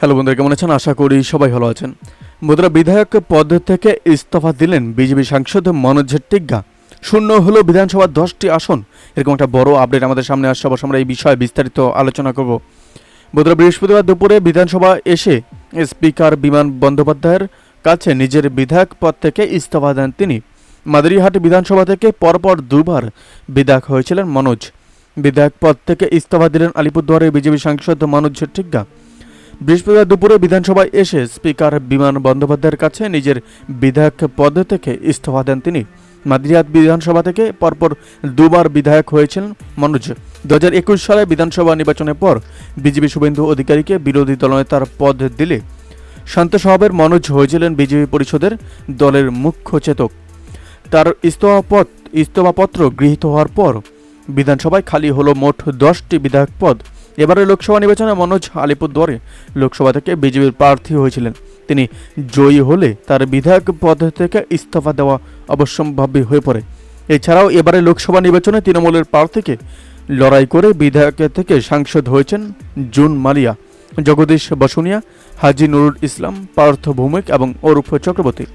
Hello বন্ধুরা, কেমন আছেন? আশা করি সবাই ভালো আছেন। বন্ধুরা, বিধায়ক পদ থেকে ইস্তফা দিলেন বিজেপি সাংসদ মনোজ টিগ্গা। শূন্য হলো বিধানসভার 10টি আসন। এরকম একটা বড় আপডেট আমাদের সামনে আসছে। অবশ্য আমরা এই বিষয়ে বিস্তারিত আলোচনা করব। বন্ধুরা, বৃহস্পতিবার দুপুরে বিধানসভা এসে স্পিকার বিমান বন্দ্যোপাধ্যায়ের কাছে নিজের বিধায়ক পদ থেকে ইস্তফা দেন তিনি। মাদারিহাট বিধানসভা থেকে পরপর দুবার বিধায়ক হয়েছিলেন মনোজ। বিধায়ক পদ থেকে ইস্তফা দিলেন আলিপুরদুয়ারের বিজেপি সাংসদ মনোজ টিগ্গা। বৃহস্পতিবার দুপুরে বিধানসভায় এসে স্পিকার বিমান বন্দ্যোপাধ্যায়ের কাছে নিজের বিধায়ক পদ থেকে ইস্তফা দেন তিনি। মাদারিহাট বিধানসভা থেকে পরপর দুবার বিধায়ক হয়েছিলেন মনোজ। 2021 সালে বিধানসভা নির্বাচনের পর বিজেপি শুভেন্দু অধিকারীকে বিরোধী দলনেতার পদ দিলে শান্ত স্বভাবের মনোজ হয়েছিলেন বিজেপি পরিষদের দলের মুখ্য চেতক। তার ইস্তফাপত্র গৃহীত হওয়ার পর বিধানসভায় খালি হলো মোট 10টি বিধায়ক পদ। এবারে লোকসভা নির্বাচনে মনোজ আলিপুরদুয়ারে লোকসভা থেকে বিজেপির প্রার্থী হয়েছিলেন। তিনি জয়ী হলে তার বিধায়ক পদ থেকে ইস্তফা দেওয়া অবশ্যম্ভাবী হয়ে পড়ে। এছাড়াও এবারে লোকসভা নির্বাচনে তৃণমূলের প্রার্থীকে লড়াই করে বিধায়ক থেকে সাংসদ হয়েছেন জুন মালিয়া, জগদীশ বসুনিয়া, হাজি নুরুল ইসলাম, পার্থ ভৌমিক এবং অরূপ চক্রবর্তী।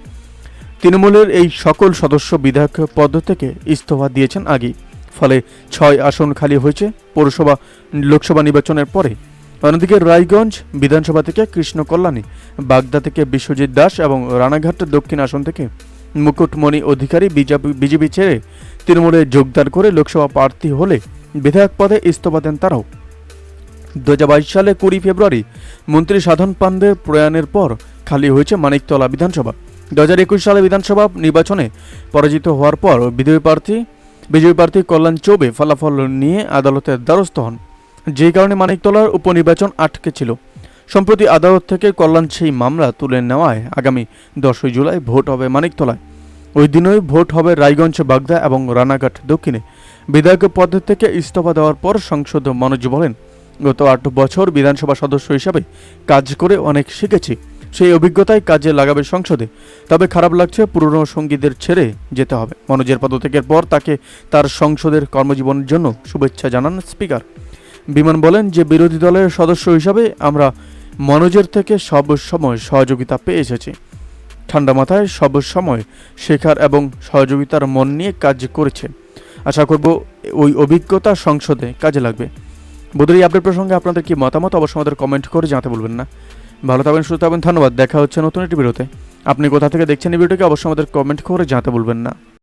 তৃণমূলের এই সকল সদস্য বিধায়ক পদ থেকে ইস্তফা দিয়েছেন আগেই। ফলে 6 আসন খালি হয়েছে পৌরসভা লোকসভা নির্বাচনের পরে। অন্যদিকে রায়গঞ্জ বিধানসভা থেকে কৃষ্ণ কল্যাণী, বাগদা থেকে বিশ্বজিৎ দাস এবং রানাঘাট দক্ষিণ আসন থেকে মুকুটমণি অধিকারী বিজেপি ছেড়ে তৃণমূলে যোগদান করে লোকসভা প্রার্থী হলে বিধায়ক পদে ইস্তফা দেন তারাও। 2022 সালে 20 ফেব্রুয়ারি মন্ত্রী সাধন পান্ডের প্রয়াণের পর খালি হয়েছে মানিকতলা বিধানসভা। 2021 সালে বিধানসভা নির্বাচনে পরাজিত হওয়ার পর বিজেপি প্রার্থী কল্যাণ চৌবে ফলাফল নিয়ে আদালতের দ্বারস্থ হন, যে কারণে মানিকতলার উপনির্বাচন আটকে ছিল। সম্প্রতি আদালত থেকে কল্যাণ সেই মামলা তুলে নেওয়ায় আগামী 10 জুলাই ভোট হবে মানিকতলায়। ওই দিনই ভোট হবে রায়গঞ্জ, বাগদা এবং রানাঘাট দক্ষিণে। বিধায়ক পদ থেকে ইস্তফা দেওয়ার পর সাংসদ মনোজ বলেন, গত 8 বছর বিধানসভা সদস্য হিসাবে কাজ করে অনেক শিখেছি। সেই অভিজ্ঞতায় কাজে লাগাবে সংসদে। তবে খারাপ লাগছে, পুরনো সঙ্গীদের ছেড়ে যেতে হবে। মনোজের পদত্যাগের পর তাকে তার সংসদের কর্মজীবনের জন্য শুভেচ্ছা জানান স্পিকার। বিমান বলেন যে বিরোধী দলের সদস্য হিসাবে আমরা মনোজের থেকে সব সময় সহযোগিতা পেয়ে এসেছি। ঠান্ডা মাথায় সব সময় শেখার এবং সহযোগিতার মন নিয়ে কাজ করেছে। আশা করব ওই অভিজ্ঞতা সংসদে কাজে লাগবে। বন্ধুরা, এই আপডেট প্রসঙ্গে আপনাদের কি মতামত অবশ্যই আমাদের কমেন্ট করে জানাতে ভুলবেন না। ভালো থাকবেন, সুস্থ থাকবেন, ধন্যবাদ। দেখা হচ্ছে নতুন একটি ভিডিওতে। আপনি কোথা থেকে দেখছেন এই ভিডিওটিকে অবশ্যই আমাদের কমেন্ট করে জানাতে ভুলবেন না।